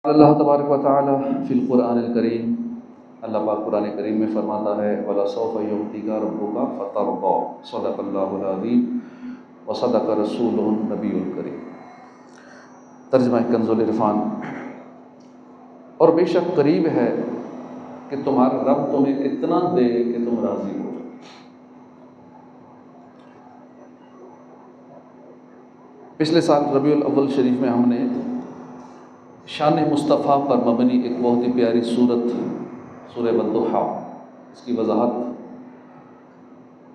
اللہ تبارک و تعالی فی القرآن الکریم، اللہ پاک قرآن کریم میں فرماتا ہے وَلَسَوْفَ يُعْطِيكَ رَبُّكَ فَتَرْضَىٰ صدق اللہ العظیم وصدق رسولہ النبی الکریم۔ ترجمہ کنز العرفان۔ اور بے شک قریب ہے کہ تمہارا رب تمہیں اتنا دے کہ تم راضی ہو۔ پچھلے سال ربیع الاول شریف میں ہم نے شان مصطفیٰ پر مبنی ایک بہت ہی پیاری سورت سورہ والضحیٰ، اس کی وضاحت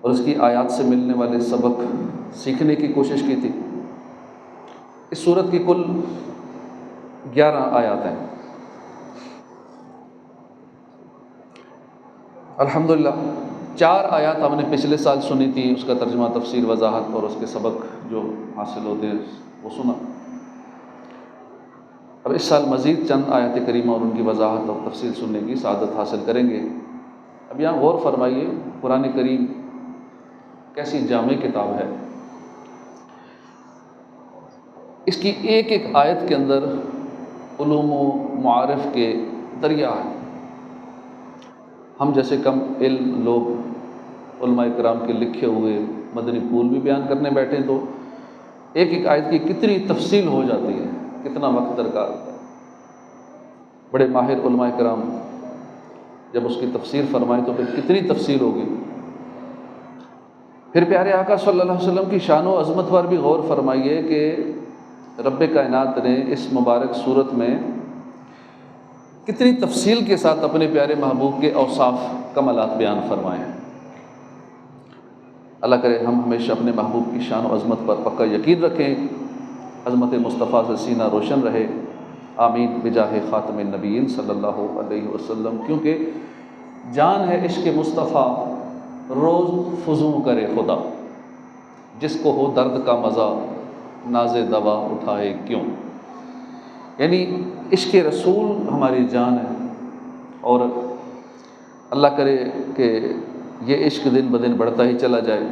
اور اس کی آیات سے ملنے والے سبق سیکھنے کی کوشش کی تھی۔ اس سورت کی کل 11 آیات ہیں۔ الحمدللہ 4 آیات ہم نے پچھلے سال سنی تھی، اس کا ترجمہ، تفسیر، وضاحت اور اس کے سبق جو حاصل ہوتے ہیں وہ سنا۔ اب اس سال مزید چند آیات کریمہ اور ان کی وضاحت اور تفصیل سننے کی سعادت حاصل کریں گے۔ اب یہاں غور فرمائیے، قرآن کریم کیسی جامع کتاب ہے۔ اس کی ایک ایک آیت کے اندر علوم و معارف کے دریا ہیں۔ ہم جیسے کم علم لوگ علماء کرام کے لکھے ہوئے مدنی پھول بھی بیان کرنے بیٹھیں تو ایک ایک آیت کی کتنی تفصیل ہو جاتی ہے، کتنا وقت درکار ہوتا ہے۔ بڑے ماہر علماء کرام جب اس کی تفسیر فرمائیں تو پھر کتنی تفصیل ہوگی۔ پھر پیارے آقا صلی اللہ علیہ وسلم کی شان و عظمت پر بھی غور فرمائیے کہ رب کائنات نے اس مبارک صورت میں کتنی تفصیل کے ساتھ اپنے پیارے محبوب کے اوصاف کمالات بیان فرمائے ہیں۔ اللہ کرے ہم ہمیشہ اپنے محبوب کی شان و عظمت پر پکا یقین رکھیں، عظمت مصطفیٰ سے سینہ روشن رہے، آمین بجاہ خاتم النبیین صلی اللہ علیہ وسلم۔ کیونکہ جان ہے عشق مصطفیٰ، روز فزوں کرے خدا، جس کو ہو درد کا مزہ ناز دوا اٹھائے کیوں۔ یعنی عشق رسول ہماری جان ہے، اور اللہ کرے کہ یہ عشق دن بدن بڑھتا ہی چلا جائے،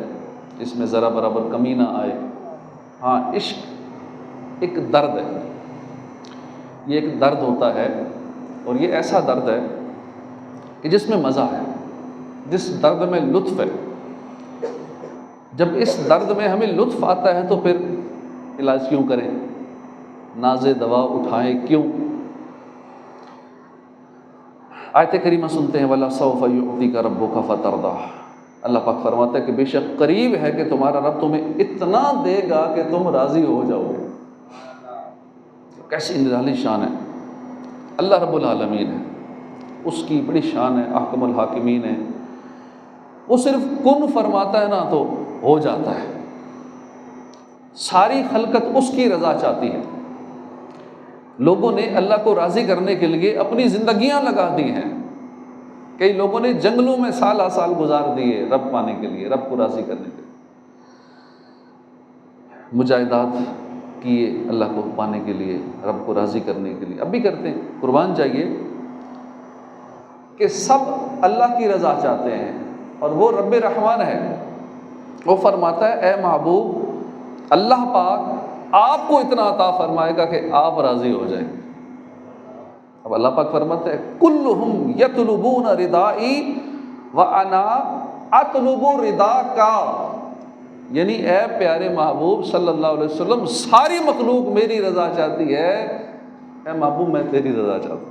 اس میں ذرا برابر کمی نہ آئے۔ ہاں، عشق ایک درد ہے، یہ ایک درد ہوتا ہے، اور یہ ایسا درد ہے کہ جس میں مزہ ہے، جس درد میں لطف ہے۔ جب اس درد میں ہمیں لطف آتا ہے تو پھر علاج کیوں کریں، ناز دوا اٹھائیں کیوں۔ آیت کریمہ سنتے ہیں وَلَسَوْفَ يُعْطِيكَ رَبُّكَ فَتَرْضَىٰ۔ اللہ پاک فرماتا ہے کہ بے شک قریب ہے کہ تمہارا رب تمہیں اتنا دے گا کہ تم راضی ہو جاؤ گے۔ کیسی نرالی شان ہے، اللہ رب العالمین ہے، اس کی بڑی شان ہے، احکم الحاکمین ہے۔ وہ صرف کن فرماتا ہے نا تو ہو جاتا ہے۔ ساری خلقت اس کی رضا چاہتی ہے۔ لوگوں نے اللہ کو راضی کرنے کے لیے اپنی زندگیاں لگا دی ہیں۔ کئی لوگوں نے جنگلوں میں سالہ سال گزار دیے رب پانے کے لیے، رب کو راضی کرنے کے لیے، مجاہدات کیے اللہ کو پانے کے لیے، رب کو راضی کرنے کے لیے، اب بھی کرتے ہیں۔ قربان جائیے کہ سب اللہ کی رضا چاہتے ہیں، اور وہ رب رحمان ہے۔ وہ فرماتا ہے اے محبوب، اللہ پاک آپ کو اتنا عطا فرمائے گا کہ آپ راضی ہو جائیں۔ اب اللہ پاک فرماتا ہے کلہم یطلبون ردائی وانا اطلب رداک، یعنی اے پیارے محبوب صلی اللہ علیہ وسلم، ساری مخلوق میری رضا چاہتی ہے، اے محبوب میں تیری رضا چاہتا ہوں۔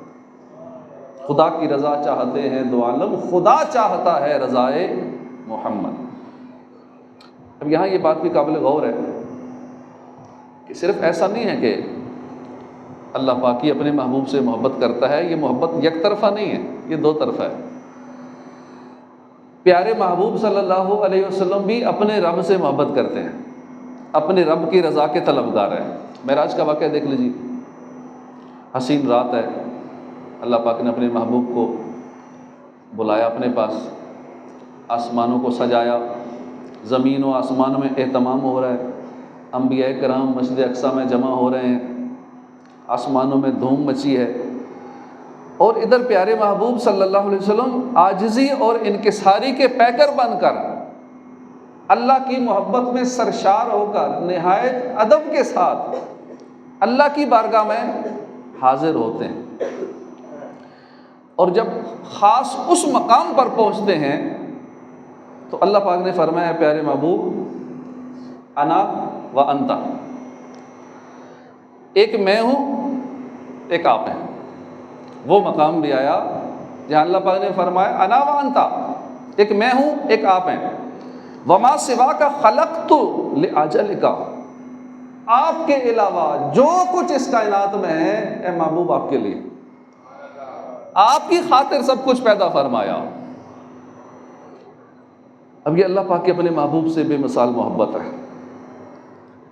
خدا کی رضا چاہتے ہیں دو عالم، خدا چاہتا ہے رضائے محمد۔ اب یہاں یہ بات بھی قابل غور ہے کہ صرف ایسا نہیں ہے کہ اللہ پاک ہی اپنے محبوب سے محبت کرتا ہے، یہ محبت یک طرفہ نہیں ہے، یہ دو طرفہ ہے۔ پیارے محبوب صلی اللہ علیہ وسلم بھی اپنے رب سے محبت کرتے ہیں، اپنے رب کی رضا کے طلبگار ہیں۔ معراج کا واقعہ دیکھ لیجیے، حسین رات ہے، اللہ پاک نے اپنے محبوب کو بلایا اپنے پاس، آسمانوں کو سجایا، زمین و آسمان میں اہتمام ہو رہا ہے، انبیاء کرام مسجد اقصیٰ میں جمع ہو رہے ہیں، آسمانوں میں دھوم مچی ہے، اور ادھر پیارے محبوب صلی اللہ علیہ وسلم عاجزی اور انکساری کے پیکر بن کر اللہ کی محبت میں سرشار ہو کر نہایت ادب کے ساتھ اللہ کی بارگاہ میں حاضر ہوتے ہیں، اور جب خاص اس مقام پر پہنچتے ہیں تو اللہ پاک نے فرمایا پیارے محبوب انا و انتا، ایک میں ہوں ایک آپ ہیں۔ وہ مقام بھی آیا جہاں اللہ پاک نے فرمایا انا و انتا، ایک میں ہوں ایک آپ ہیں، وما سوا کا خلقت لاجلک، آپ کے علاوہ جو کچھ اس کائنات میں ہے اے محبوب آپ کے لیے، آپ کی خاطر سب کچھ پیدا فرمایا۔ اب یہ اللہ پاک کے اپنے محبوب سے بے مثال محبت ہے۔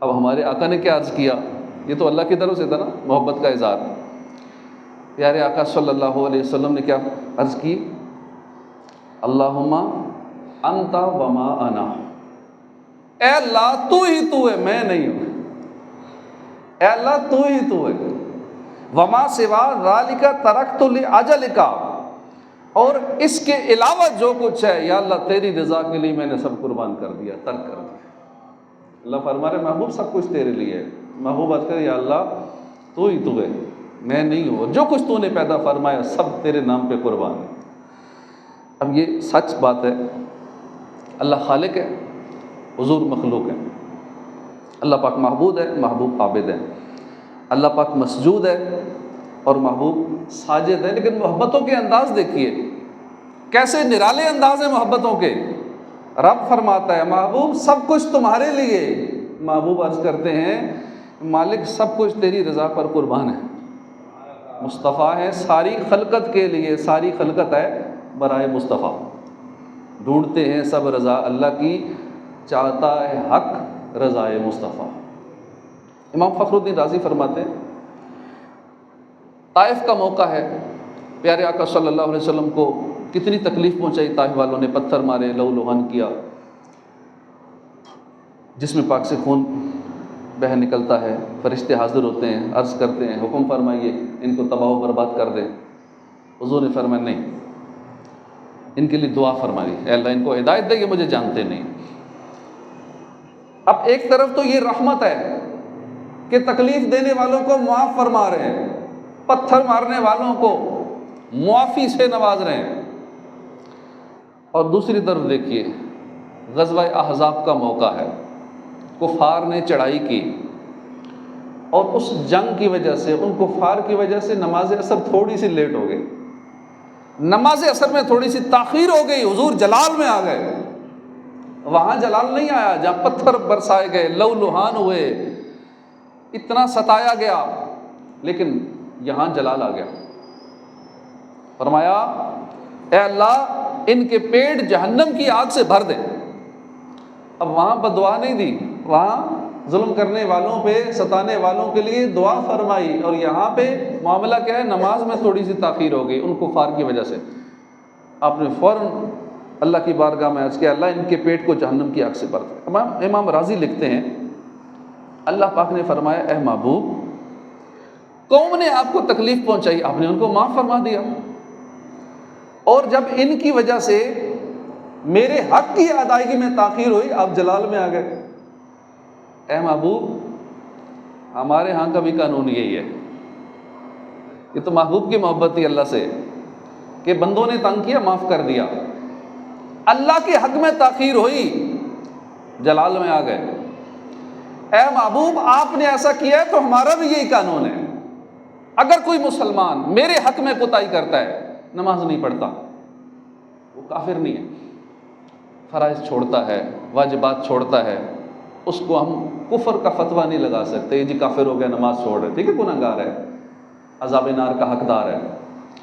اب ہمارے آقا نے کیا عرض کیا؟ یہ تو اللہ کی طرف سے تھا نا محبت کا اظہار۔ پیارے آقا صلی اللہ علیہ وسلم نے کیا عرض کی؟ اللہم انت وما انا، اے اللہ تو ہی تو ہے، میں نہیں ہوں، اے اللہ تو ہی تو ہے، وما سوا ذالک ترکت لاجلک، اور اس کے علاوہ جو کچھ ہے یا اللہ تیری رضا کے لیے میں نے سب قربان کر دیا، ترک کر دیا۔ اللہ فرما رہے محبوب سب کچھ تیرے لیے ہے۔ محبوب عرض کرے یا اللہ تو ہی تو ہے، میں نہیں ہوں، اور جو کچھ تو نے پیدا فرمایا سب تیرے نام پہ قربان ہے۔ اب یہ سچ بات ہے، اللہ خالق ہے، حضور مخلوق ہے، اللہ پاک معبود ہے، محبوب عابد ہے، اللہ پاک مسجود ہے اور محبوب ساجد ہے۔ لیکن محبتوں کے انداز دیکھیے کیسے نرالے انداز ہیں محبتوں کے۔ رب فرماتا ہے محبوب سب کچھ تمہارے لیے، محبوب عرض کرتے ہیں مالک سب کچھ تیری رضا پر قربان ہے، مصطفیٰ ہے ساری خلقت کے لیے، ساری خلقت ہے برائے مصطفیٰ، ڈھونڈتے ہیں سب رضا اللہ کی، چاہتا ہے حق رضائے مصطفیٰ۔ امام فخر الدین رازی فرماتے ہیں طائف کا موقع ہے، پیارے آقا صلی اللہ علیہ وسلم کو کتنی تکلیف پہنچائی، طائف والوں نے پتھر مارے، لہو لہان کیا، جسم پاک سے خون بہہ نکلتا ہے، فرشتے حاضر ہوتے ہیں، عرض کرتے ہیں حکم فرمائیے ان کو تباہ و برباد کر دیں۔ حضور نے فرمایا نہیں، ان کے لیے دعا فرمائی، اے اللہ ان کو ہدایت دے، یہ مجھے جانتے نہیں۔ اب ایک طرف تو یہ رحمت ہے کہ تکلیف دینے والوں کو معاف فرما رہے ہیں، پتھر مارنے والوں کو معافی سے نواز رہے ہیں، اور دوسری طرف دیکھیے غزوہ احزاب کا موقع ہے، کفار نے چڑھائی کی اور اس جنگ کی وجہ سے، ان کفار کی وجہ سے نماز عصر تھوڑی سی لیٹ ہو گئی، نماز عصر میں تھوڑی سی تاخیر ہو گئی، حضور جلال میں آ گئے، وہاں جلال نہیں آیا جہاں پتھر برسائے گئے، لہو لہان ہوئے، اتنا ستایا گیا، لیکن یہاں جلال آ گیا۔ فرمایا اے اللہ ان کے پیٹ جہنم کی آگ سے بھر دے۔ اب وہاں بدعا نہیں دی، وہاں ظلم کرنے والوں پہ، ستانے والوں کے لیے دعا فرمائی، اور یہاں پہ معاملہ کیا ہے، نماز میں تھوڑی سی تاخیر ہو گئی ان کفار کی وجہ سے۔ آپ نے فوراً اللہ کی بارگاہ میں عرض کیا اللہ ان کے پیٹ کو جہنم کی آگ سے بھر دے۔ امام راضی لکھتے ہیں اللہ پاک نے فرمایا اے محبوب قوم نے آپ کو تکلیف پہنچائی، آپ نے ان کو معاف فرما دیا، اور جب ان کی وجہ سے میرے حق کی ادائیگی میں تاخیر ہوئی آپ جلال میں آ گئے۔ اے محبوب ہمارے ہاں کا بھی قانون یہی ہے، یہ تو محبوب کی محبت تھی اللہ سے کہ بندوں نے تنگ کیا معاف کر دیا، اللہ کے حق میں تاخیر ہوئی جلال میں آ گئے۔ اے محبوب آپ نے ایسا کیا ہے تو ہمارا بھی یہی قانون ہے، اگر کوئی مسلمان میرے حق میں کوتاہی کرتا ہے، نماز نہیں پڑھتا، وہ کافر نہیں ہے، فرائض چھوڑتا ہے، واجبات چھوڑتا ہے، اس کو ہم کفر کا فتویٰ نہیں لگا سکتے یہ جی کافر ہو گیا نماز چھوڑ رہے، ٹھیک ہے گناہ گار ہے، عذاب نار کا حقدار ہے،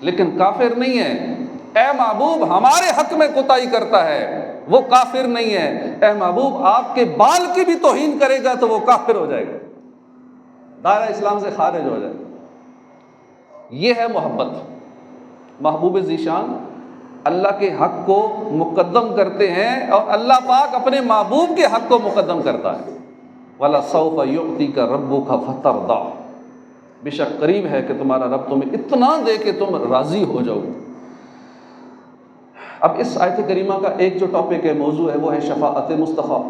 لیکن کافر نہیں ہے۔ اے محبوب ہمارے حق میں کوتاہی کرتا ہے وہ کافر نہیں ہے، اے محبوب آپ کے بال کی بھی توہین کرے گا تو وہ کافر ہو جائے گا، دائرہ اسلام سے خارج ہو جائے گا۔ یہ ہے محبت۔ محبوب ذیشان اللہ کے حق کو مقدم کرتے ہیں اور اللہ پاک اپنے محبوب کے حق کو مقدم کرتا ہے۔ وَلَسَوْفَ يُعْطِيكَ رَبُّكَ فَتَرْضَىٰ، بے شک قریب ہے کہ تمہارا رب تمہیں اتنا دے کہ تم راضی ہو جاؤ۔ اب اس آیت کریمہ کا ایک جو ٹاپک ہے، موضوع ہے، وہ ہے شفاعت مصطفیٰ۔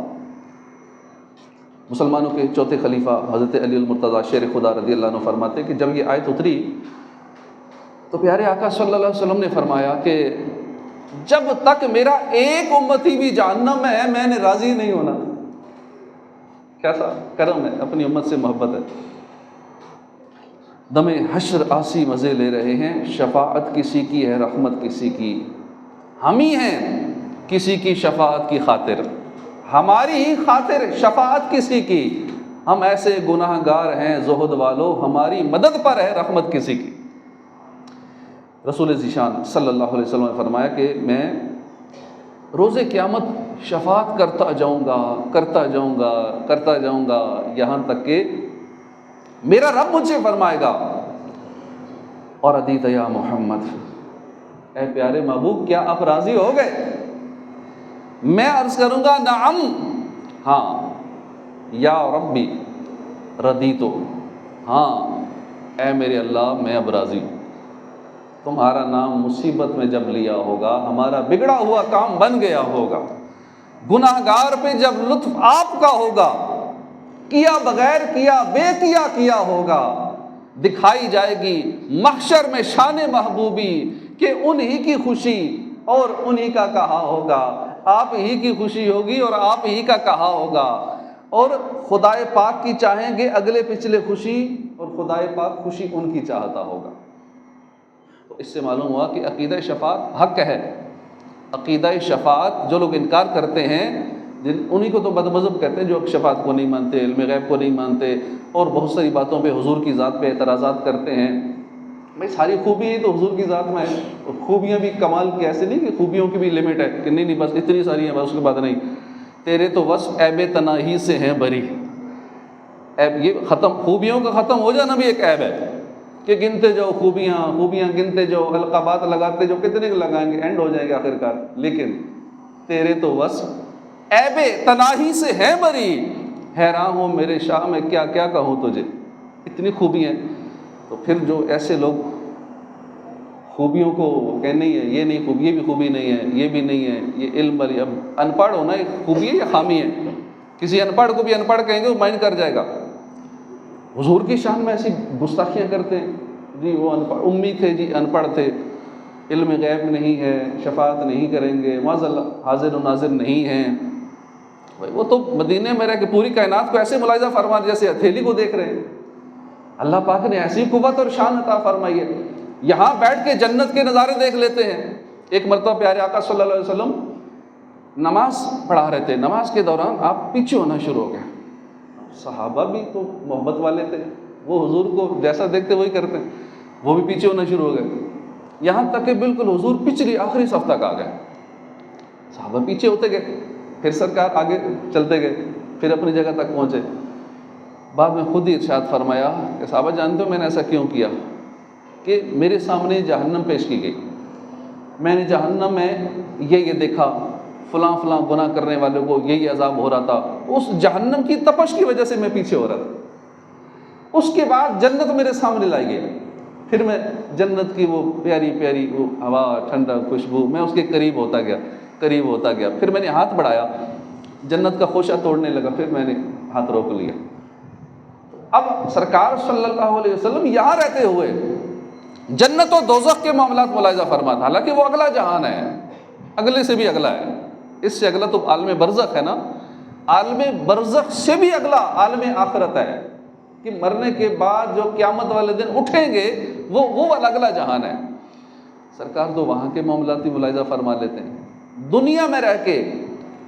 مسلمانوں کے چوتھے خلیفہ حضرت علی المرتضیٰ شیر خدا رضی اللہ عنہ فرماتے کہ جب یہ آیت اتری تو پیارے آقا صلی اللہ علیہ وسلم نے فرمایا کہ جب تک میرا ایک امتی بھی جہنم میں ہے میں نے راضی نہیں ہونا۔ کیسا کرم ہے، اپنی امت سے محبت ہے۔ دم حشر آسی مزے لے رہے ہیں، شفاعت کسی کی ہے رحمت کسی کی، ہم ہی ہیں کسی کی شفاعت کی خاطر، ہماری ہی خاطر شفاعت کسی کی، ہم ایسے گناہ گار ہیں زہد والو، ہماری مدد پر ہے رحمت کسی کی۔ رسول ذیشان صلی اللہ علیہ وسلم نے فرمایا کہ میں روز قیامت شفاعت کرتا جاؤں گا کرتا جاؤں گا کرتا جاؤں گا، یہاں تک کہ میرا رب مجھ سے فرمائے گا اور ادیت یا محمد، اے پیارے محبوب کیا آپ راضی ہو گئے؟ میں عرض کروں گا نعم، ہاں، یا ربی ردیتو، ہاں اے میرے اللہ میں اب راضی ہوں۔ تمہارا نام مصیبت میں جب لیا ہوگا، ہمارا بگڑا ہوا کام بن گیا ہوگا، گناہ گار پہ جب لطف آپ کا ہوگا، کیا بغیر کیا بے کیا ہوگا، دکھائی جائے گی محشر میں شان محبوبی کہ انہی کی خوشی اور انہی کا کہا ہوگا، آپ ہی کی خوشی ہوگی اور آپ ہی کا کہا ہوگا، اور خدائے پاک کی چاہیں گے اگلے پچھلے خوشی، اور خدائے پاک خوشی ان کی چاہتا ہوگا۔ تو اس سے معلوم ہوا کہ عقیدہ شفاعت حق ہے۔ عقیدہ شفاعت جو لوگ انکار کرتے ہیں، انہی کو تو بد مذہب کہتے ہیں، جو شفاعت کو نہیں مانتے، علم غیب کو نہیں مانتے، اور بہت ساری باتوں پہ حضور کی ذات پہ اعتراضات کرتے ہیں۔ بھائی ساری خوبی ہی تو حضور کی ذات میں ہے، اور خوبیاں بھی کمال کی، ایسے نہیں کہ خوبیوں کی بھی لمٹ ہے کہ نہیں بس اتنی ساری ہیں بس اس کے بعد نہیں، تیرے تو وصف عیب تناہی سے ہیں بری، عیب یہ ختم، خوبیوں کا ختم ہو جانا بھی ایک عیب ہے کہ گنتے جاؤ خوبیاں گنتے جاؤ، القابات لگاتے جاؤ، کتنے لگائیں گے، اینڈ ہو جائے گا آخر کار، لیکن تیرے تو وصف عیب تناہی سے ہے بری، حیران ہوں میرے شاہ میں کیا کیا کہوں تجھے، اتنی خوبی ہیں۔ تو پھر جو ایسے لوگ خوبیوں کو کہ نہیں ہے، یہ نہیں خوبی، یہ بھی خوبی نہیں ہے، یہ بھی نہیں ہے، یہ علم والی، اب ان پڑھ ہونا ایک خوبی ہے یا خامی ہے؟ کسی ان پڑھ کو بھی ان پڑھ کہیں گے وہ مائنڈ کر جائے گا۔ حضور کی شان میں ایسی گستاخیاں کرتے ہیں، جی وہ ان پڑھ امی تھے، جی ان پڑھ تھے، علم غیب نہیں ہے، شفاعت نہیں کریں گے، معاذ اللہ حاضر و ناظر نہیں ہیں۔ وہ تو مدینے میں رہ کے پوری کائنات کو ایسے ملاحظہ فرما جیسے ہتھیلی کو دیکھ رہے ہیں۔ اللہ پاک نے ایسی قوت اور شان عطا فرمائی ہے، یہاں بیٹھ کے جنت کے نظارے دیکھ لیتے ہیں۔ ایک مرتبہ پیارے آقا صلی اللہ علیہ وسلم نماز پڑھا رہے تھے، نماز کے دوران آپ پیچھے ہونا شروع ہو گئے، صحابہ بھی تو محبت والے تھے، وہ حضور کو جیسا دیکھتے وہی کرتے، وہ بھی پیچھے ہونا شروع ہو گئے، یہاں تک کہ بالکل حضور پچھلی آخری صف تک آ گئے، صحابہ پیچھے ہوتے گئے، پھر سرکار آگے چلتے گئے، پھر اپنی جگہ تک پہنچے۔ بعد میں خود ہی ارشاد فرمایا کہ صحابہ جانتے ہو میں نے ایسا کیوں کیا؟ کہ میرے سامنے جہنم پیش کی گئی، میں نے جہنم میں یہ دیکھا، فلاں فلاں گناہ کرنے والوں کو یہی عذاب ہو رہا تھا، اس جہنم کی تپش کی وجہ سے میں پیچھے ہو رہا تھا۔ اس کے بعد جنت میرے سامنے لائی گئی، پھر میں جنت کی وہ پیاری پیاری وہ ہوا، ٹھنڈا خوشبو، میں اس کے قریب ہوتا گیا، پھر میں نے ہاتھ بڑھایا، جنت کا خوشہ توڑنے لگا، پھر میں نے ہاتھ روک لیا۔ اب سرکار صلی اللہ علیہ وسلم یہاں رہتے ہوئے جنت و دوزخ کے معاملات ملاحظہ فرماتا، حالانکہ وہ اگلا جہان ہے، اگلے سے بھی اگلا ہے، اس سے اگلا تو عالم برزخ ہے نا، عالم برزخ سے بھی اگلا عالم آخرت ہے، کہ مرنے کے بعد جو قیامت والے دن اٹھیں گے وہ اگلا جہان ہے۔ سرکار تو وہاں کے معاملات بھی ملاحظہ فرما لیتے ہیں، دنیا میں رہ کے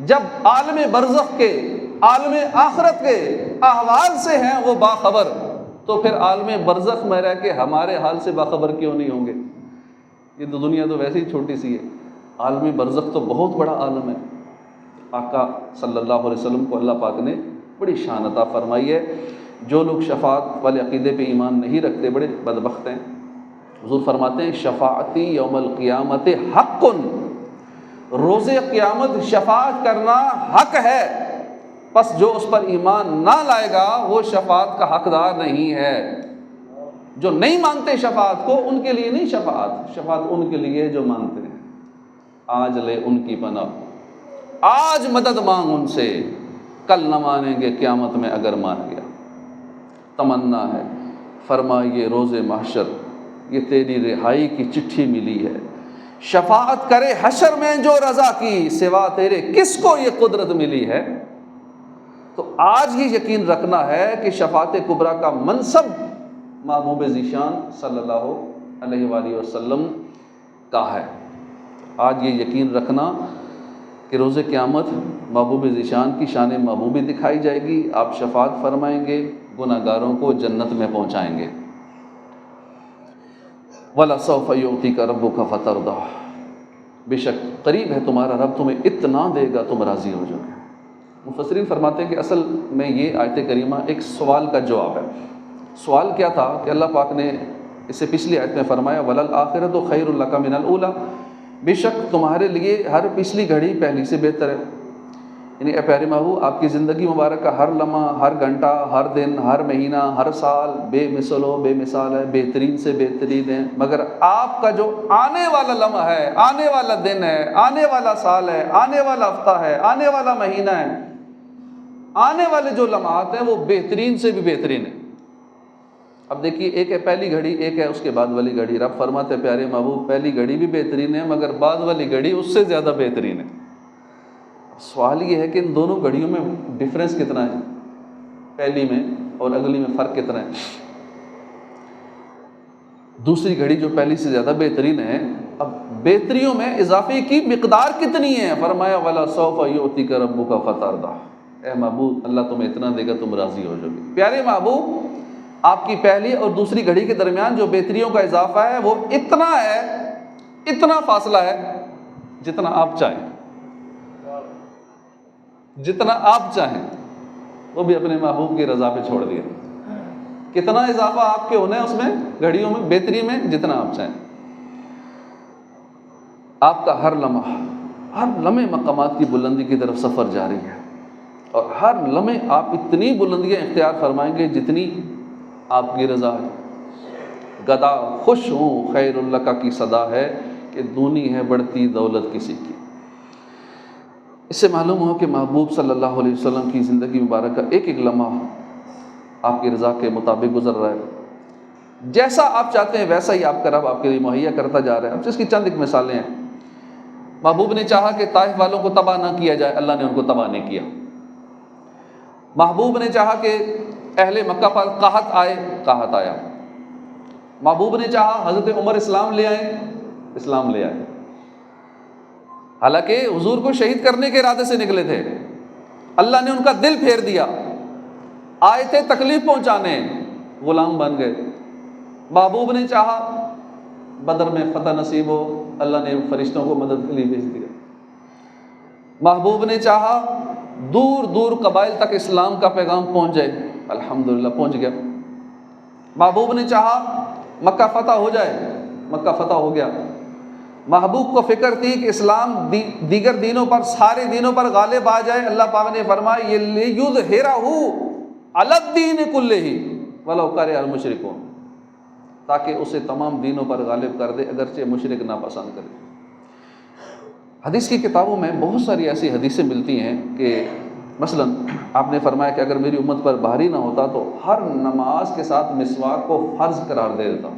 جب عالم برزخ کے، عالم آخرت کے احوال سے ہیں وہ باخبر، تو پھر عالم برزخ میں رہ کے ہمارے حال سے باخبر کیوں نہیں ہوں گے؟ یہ تو دنیا تو ویسے ہی چھوٹی سی ہے، عالم برزخ تو بہت بڑا عالم ہے۔ آقا صلی اللہ علیہ وسلم کو اللہ پاک نے بڑی شان عطا فرمائی ہے۔ جو لوگ شفاعت والے عقیدے پہ ایمان نہیں رکھتے بڑے بدبخت ہیں۔ حضور فرماتے ہیں شفاعتی یوم القیامت حق، روز قیامت شفاعت کرنا حق ہے، پس جو اس پر ایمان نہ لائے گا وہ شفاعت کا حقدار نہیں ہے۔ جو نہیں مانتے شفاعت کو ان کے لیے نہیں شفاعت، شفاعت ان کے لیے جو مانتے ہیں۔ آج لے ان کی پناہ، آج مدد مانگ ان سے، کل نہ مانیں گے قیامت میں اگر مان گیا۔ تمنا ہے، فرمائیے روز محشر یہ تیری رہائی کی چٹھی ملی ہے، شفاعت کرے حشر میں جو رضا کی، سوا تیرے کس کو یہ قدرت ملی ہے۔ تو آج ہی یقین رکھنا ہے کہ شفاعت کبریٰ کا منصب محبوب ذیشان صلی اللہ علیہ وآلہ وسلم کا ہے۔ آج یہ یقین رکھنا کہ روز قیامت محبوب ذیشان کی شان محبوبی دکھائی جائے گی، آپ شفاعت فرمائیں گے، گناہ گاروں کو جنت میں پہنچائیں گے۔ وَلَسَوْفَ يُعْطِيكَ رَبُّكَ فَتَرْضَىٰ، بے شک قریب ہے تمہارا رب تمہیں اتنا دے گا تم راضی ہو جاؤ گے۔ مفسرین فرماتے ہیں کہ اصل میں یہ آیت کریمہ ایک سوال کا جواب ہے۔ سوال کیا تھا کہ اللہ پاک نے اس سے پچھلی آیت میں فرمایا وَلَلْآخِرَةُ خَيْرٌ لَكَ مِنَ الْأُولَىٰ، بے شک تمہارے لیے ہر پچھلی گھڑی پہلی سے بہتر ہے۔ یعنی اے پیارے محبوب، آپ کی زندگی مبارک کا ہر لمحہ، ہر گھنٹہ، ہر دن، ہر مہینہ، ہر سال بے مثل و بے مثال ہے، بہترین سے بہترین ہے، مگر آپ کا جو آنے والا لمحہ ہے، آنے والا دن ہے، آنے والا سال ہے، آنے والا ہفتہ ہے، آنے والا مہینہ ہے، آنے والے جو لمحات ہیں وہ بہترین سے بھی بہترین ہیں۔ اب دیکھیے، ایک ہے پہلی گھڑی، ایک ہے اس کے بعد والی گھڑی۔ رب فرماتے ہیں پیارے محبوب پہلی گھڑی بھی بہترین ہے مگر بعد والی گھڑی اس سے زیادہ بہترین ہے۔ سوال یہ ہے کہ ان دونوں گھڑیوں میں ڈفرینس کتنا ہے، پہلی میں اور اگلی میں فرق کتنا ہے۔ دوسری گھڑی جو پہلی سے زیادہ بہترین ہے، اب بہتریوں میں اضافے کی مقدار کتنی ہے؟ فرمایا وَلَسَوْفَ يُعْطِيكَ رَبُّكَ فَتَرْضَىٰ، اے محبوب اللہ تمہیں اتنا دے گا تم راضی ہو جاؤ گے۔ پیارے محبوب، آپ کی پہلی اور دوسری گھڑی کے درمیان جو بہتریوں کا اضافہ ہے وہ اتنا ہے، اتنا فاصلہ ہے جتنا آپ چاہیں، جتنا آپ چاہیں، وہ بھی اپنے محبوب کی رضا پہ چھوڑ دیا۔ کتنا اضافہ آپ کے ہونا ہے اس میں، گھڑیوں میں، بہتری میں، جتنا آپ چاہیں۔ آپ کا ہر لمحے مقامات کی بلندی کی طرف سفر جاری ہے، اور ہر لمحے آپ اتنی بلندیاں اختیار فرمائیں گے جتنی آپ کی رضا ہے۔ گدا خوش ہوں خیر لک کی صدا ہے کہ دونی ہے بڑھتی دولت کسی کی۔ اس سے معلوم ہو کہ محبوب صلی اللہ علیہ وسلم کی زندگی مبارک کا ایک ایک لمحہ آپ کی رضا کے مطابق گزر رہا ہے۔ جیسا آپ چاہتے ہیں ویسا ہی آپ کا رب آپ کے لیے مہیا کرتا جا رہا ہے۔ اب اس کی چند ایک مثالیں ہیں۔ محبوب نے چاہا کہ طائف والوں کو تباہ نہ کیا جائے، اللہ نے ان کو تباہ نہیں کیا۔ محبوب نے چاہا کہ اہل مکہ پر قحط آئے، قحط آیا۔ محبوب نے چاہا حضرت عمر اسلام لے آئیں، اسلام لے آئے، حالانکہ حضور کو شہید کرنے کے ارادے سے نکلے تھے۔ اللہ نے ان کا دل پھیر دیا، آئے تھے تکلیف پہنچانے، غلام بن گئے۔ محبوب نے چاہا بدر میں فتح نصیب ہو، اللہ نے فرشتوں کو مدد کے لیے بھیج دیا۔ محبوب نے چاہا دور دور قبائل تک اسلام کا پیغام پہنچ جائے، الحمدللہ پہنچ گیا۔ محبوب نے چاہا مکہ فتح ہو جائے، مکہ فتح ہو گیا۔ محبوب کو فکر تھی کہ اسلام دیگر دینوں پر، سارے دینوں پر غالب آ جائے۔ اللہ پاک نے فرمایا یہ لِیُظْہِرَہُ عَلَى الدِّینِ کُلِّهِ وَلَوْ کَرِہَ الْمُشْرِکُونَ، تاکہ اسے تمام دینوں پر غالب کر دے اگرچہ مشرک ناپسند کرے۔ حدیث کی کتابوں میں بہت ساری ایسی حدیثیں ملتی ہیں کہ مثلا آپ نے فرمایا کہ اگر میری امت پر بھاری نہ ہوتا تو ہر نماز کے ساتھ مسواک کو فرض قرار دے دیتا۔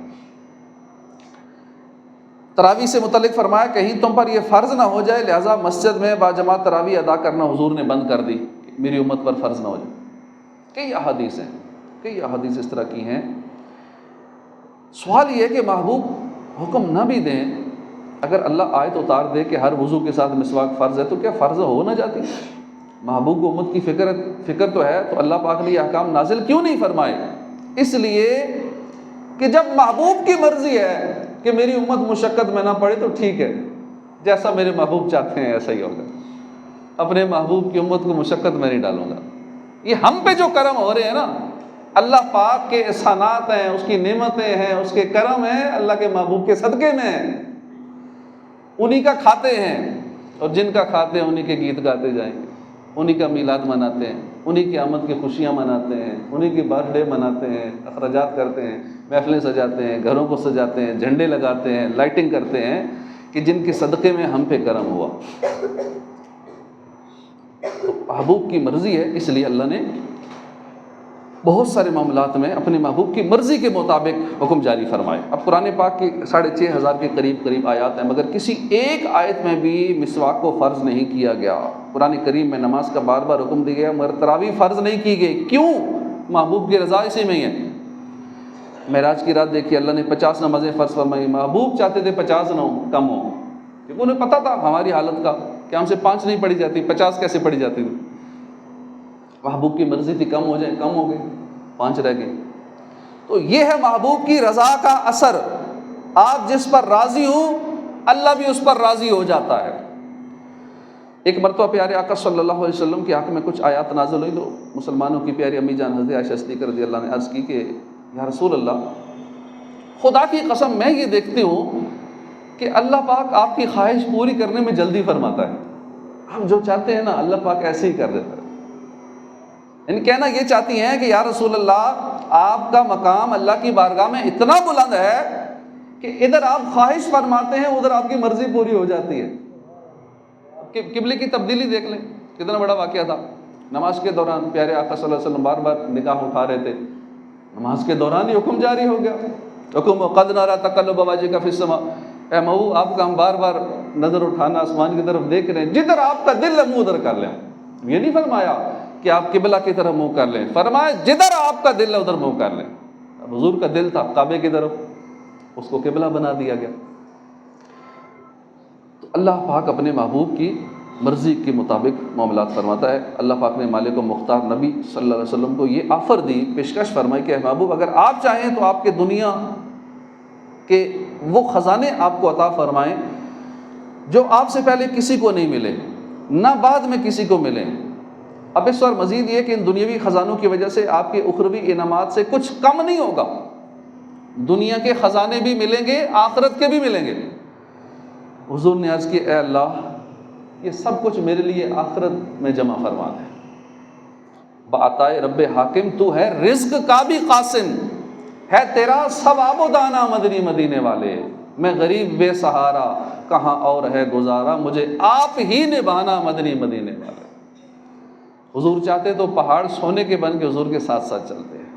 تراویح سے متعلق فرمایا کہیں تم پر یہ فرض نہ ہو جائے لہٰذا مسجد میں باجماعت تراویح ادا کرنا حضور نے بند کر دی، میری امت پر فرض نہ ہو جائے۔ کئی احادیث ہیں، کئی احادیث اس طرح کی ہیں۔ سوال یہ ہے کہ محبوب حکم نہ بھی دیں، اگر اللہ آیت اتار دے کہ ہر وضو کے ساتھ مسواک فرض ہے تو کیا فرض ہو نہ جاتی؟ محبوب کو امت کی فکر تو ہے، تو اللہ پاک نے یہ احکام نازل کیوں نہیں فرمائے؟ اس لیے کہ جب محبوب کی مرضی ہے کہ میری امت مشقت میں نہ پڑے تو ٹھیک ہے، جیسا میرے محبوب چاہتے ہیں ایسا ہی ہوگا۔ اپنے محبوب کی امت کو مشقت میں نہیں ڈالوں گا۔ یہ ہم پہ جو کرم ہو رہے ہیں نا، اللہ پاک کے احسانات ہیں، اس کی نعمتیں ہیں، اس کے کرم ہیں، اللہ کے محبوب کے صدقے میں ہیں، انہی کا کھاتے ہیں، اور جن کا کھاتے ہیں انہی کے گیت گاتے جائیں گے، انہی کا میلاد مناتے ہیں، انہی کی آمد کی خوشیاں مناتے ہیں، انہی کی برتھ ڈے مناتے ہیں، اخراجات کرتے ہیں، محفلیں سجاتے ہیں، گھروں کو سجاتے ہیں، جھنڈے لگاتے ہیں، لائٹنگ کرتے ہیں، کہ جن کے صدقے میں ہم پہ کرم ہوا۔ تو محبوب کی مرضی ہے، اس لیے اللہ نے بہت سارے معاملات میں اپنے محبوب کی مرضی کے مطابق حکم جاری فرمائے۔ اب قرآن پاک کی 6,500 کے قریب آیات ہیں، مگر کسی ایک آیت میں بھی مسواک کو فرض نہیں کیا گیا۔ قرآن کریم میں نماز کا بار بار حکم دیا گیا، مگر تراویح فرض نہیں کی گئی۔ کیوں؟ محبوب کی رضا اسی میں ہی ہے۔ معراج کی رات دیکھیے، اللہ نے 50 نمازیں فرض فرمائی، محبوب چاہتے تھے 50 نہ ہوں، کم ہوں، کیونکہ انہیں پتہ تھا ہماری حالت کا کہ ہم سے 5 نہیں پڑھی جاتی، 50 کیسے پڑھی جاتی تھی۔ محبوب کی مرضی تھی کم ہو جائیں، کم ہو گئے، 5 رہ گئے۔ تو یہ ہے محبوب کی رضا کا اثر۔ آپ جس پر راضی ہوں اللہ بھی اس پر راضی ہو جاتا ہے۔ ایک مرتبہ پیارے آقا صلی اللہ علیہ وسلم کے حق میں کچھ آیات نازل ہوئی، تو مسلمانوں کی پیاری امی جان حضرت عائشہ صدیقہ رضی اللہ عنہا نے عرض کی کہ یا رسول اللہ، خدا کی قسم میں یہ دیکھتی ہوں کہ اللہ پاک آپ کی خواہش پوری کرنے میں جلدی فرماتا ہے۔ ہم جو چاہتے ہیں نا اللہ پاک ایسے ہی کر دیتا ہے۔ یعنی کہنا یہ چاہتی ہیں کہ یا رسول اللہ، آپ کا مقام اللہ کی بارگاہ میں اتنا بلند ہے کہ ادھر آپ خواہش فرماتے ہیں، ادھر آپ کی مرضی پوری ہو جاتی ہے۔ قبلے کی تبدیلی دیکھ لیں، کتنا بڑا واقعہ تھا۔ نماز کے دوران پیارے آقا صلی اللہ علیہ وسلم بار بار نگاہ اٹھا رہے تھے، نماز کے دوران ہی حکم جاری ہو گیا، حکم قد نرى تقلب وجهك في السماء، اے مئو آپ کا ہم بار بار نظر اٹھانا آسمان کی طرف دیکھ رہے ہیں، جدھر آپ کا دل ہے منہ ادھر کر لیں۔ یہ نہیں فرمایا کہ آپ قبلہ کی طرف منہ کر لیں، فرمایا جدھر آپ کا دل ہے ادھر منہ کر لیں۔ اب حضور کا دل تھا کعبے کی طرف، اس کو قبلہ بنا دیا گیا۔ تو اللہ پاک اپنے محبوب کی مرضی کے مطابق معاملات فرماتا ہے۔ اللہ پاک نے مالک و مختار نبی صلی اللہ علیہ وسلم کو یہ آفر دی، پیشکش فرمائی کہ اے محبوب، اگر آپ چاہیں تو آپ کے دنیا کے وہ خزانے آپ کو عطا فرمائیں جو آپ سے پہلے کسی کو نہیں ملے، نہ بعد میں کسی کو ملیں۔ اب اس اور مزید یہ کہ ان دنیاوی خزانوں کی وجہ سے آپ کے اخروی انعامات سے کچھ کم نہیں ہوگا، دنیا کے خزانے بھی ملیں گے، آخرت کے بھی ملیں گے۔ حضور نے عرض کی اے اللہ، یہ سب کچھ میرے لیے آخرت میں جمع فرما دے۔ بعطائے رب حاکم، تو ہے رزق کا بھی قاسم، ہے تیرا ثواب و دانا مدنی مدینے والے، میں غریب بے سہارا، کہاں اور ہے گزارا، مجھے آپ ہی نبھانا مدنی مدینے والے۔ حضور چاہتے تو پہاڑ سونے کے بن کے حضور کے ساتھ ساتھ چلتے ہیں،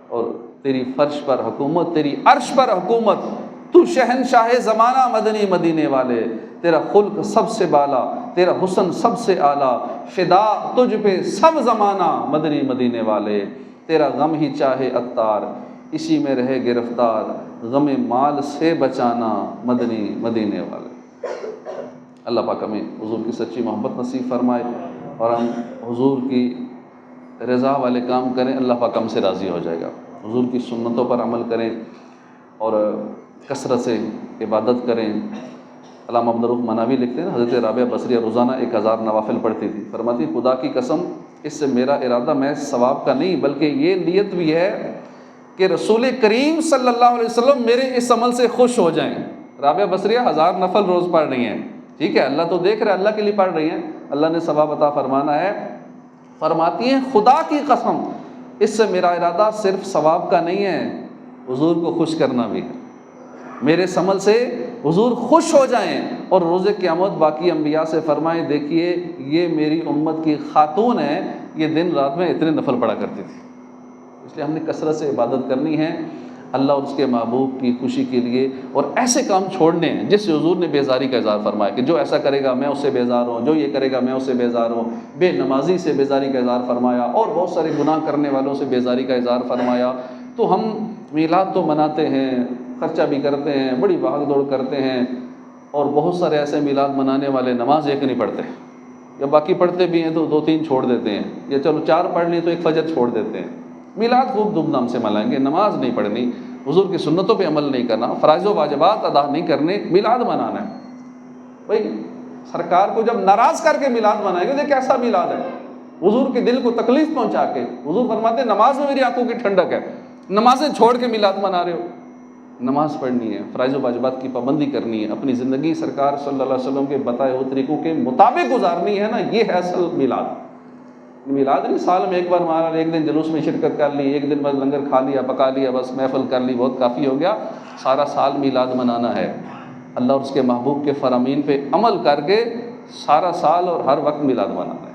اور تیری فرش پر حکومت، تیری عرش پر حکومت، تو شہنشاہ زمانہ مدنی مدینے والے، تیرا خلق سب سے بالا، تیرا حسن سب سے اعلیٰ، فدا تجھ پہ سب زمانہ مدنی مدینے والے، تیرا غم ہی چاہے عطار، اسی میں رہے گرفتار، غم مال سے بچانا مدنی مدینے والے۔ اللہ پاک ہمیں حضور کی سچی محبت نصیب فرمائے، اور ہم حضور کی رضا والے کام کریں، اللہ پاک ہم سے راضی ہو جائے گا۔ حضور کی سنتوں پر عمل کریں اور کثرت سے عبادت کریں۔ علامہ عبدالرؤف مناوی لکھتے ہیں، حضرت رابعہ بصریہ روزانہ 1000 نوافل پڑھتی تھی، فرماتی خدا کی قسم، اس سے میرا ارادہ محض ثواب کا نہیں بلکہ یہ نیت بھی ہے کہ رسول کریم صلی اللہ علیہ وسلم میرے اس عمل سے خوش ہو جائیں۔ رابعہ بصریہ 1000 نفل روز پڑھ رہی ہیں، ٹھیک ہے، اللہ تو دیکھ رہا ہے، اللہ کے لیے پڑھ رہی ہیں، اللہ نے ثواب عطا فرمانا ہے۔ فرماتی ہیں خدا کی قسم، اس سے میرا ارادہ صرف ثواب کا نہیں ہے، حضور کو خوش کرنا بھی ہے، میرے اس عمل سے حضور خوش ہو جائیں، اور روز قیامت باقی انبیاء سے فرمائیں دیکھیے یہ میری امت کی خاتون ہے، یہ دن رات میں اتنے نفل پڑھا کرتی تھی۔ اس لیے ہم نے کثرت سے عبادت کرنی ہے اللہ اور اس کے محبوب کی خوشی کے لیے، اور ایسے کام چھوڑنے ہیں جس سے حضور نے بیزاری کا اظہار فرمایا کہ جو ایسا کرے گا میں اس سے بیزار ہوں، جو یہ کرے گا میں اس سے بیزار ہوں۔ بے نمازی سے بیزاری کا اظہار فرمایا، اور بہت سارے گناہ کرنے والوں سے بیزاری کا اظہار فرمایا۔ تو ہم میلاد تو مناتے ہیں، خرچہ بھی کرتے ہیں، بڑی بھاگ دوڑ کرتے ہیں، اور بہت سارے ایسے میلاد منانے والے نماز ایک نہیں پڑھتے، یا باقی پڑھتے بھی ہیں تو 2-3 چھوڑ دیتے ہیں، یا چلو 4 پڑھ لی تو ایک فجر چھوڑ دیتے ہیں۔ میلاد خوب دھوم دھام سے منائیں گے، نماز نہیں پڑھنی، حضور کی سنتوں پہ عمل نہیں کرنا، فرائض و واجبات ادا نہیں کرنے، میلاد منانا ہے۔ بھائی سرکار کو جب ناراض کر کے میلاد منائیں گے تو کیسا میلاد ہے؟ حضور کے دل کو تکلیف پہنچا کے۔ حضور فرماتے ہیں نماز میں میری آنکھوں کی ٹھنڈک ہے، نمازیں چھوڑ کے میلاد منا رہے ہو۔ نماز پڑھنی ہے، فرائض و واجبات کی پابندی کرنی ہے، اپنی زندگی سرکار صلی اللہ علیہ وسلم کے بتائے ہوئے طریقوں کے مطابق گزارنی ہے نا، یہ ہے اصل میلاد۔ میلاد نہیں سال میں ایک بار مارا، ایک دن جلوس میں شرکت کر لی، ایک دن بس لنگر کھا لیا، پکا لیا، بس محفل کر لی، بہت کافی ہو گیا۔ سارا سال میلاد منانا ہے، اللہ اور اس کے محبوب کے فرامین پہ عمل کر کے سارا سال اور ہر وقت میلاد منانا ہے۔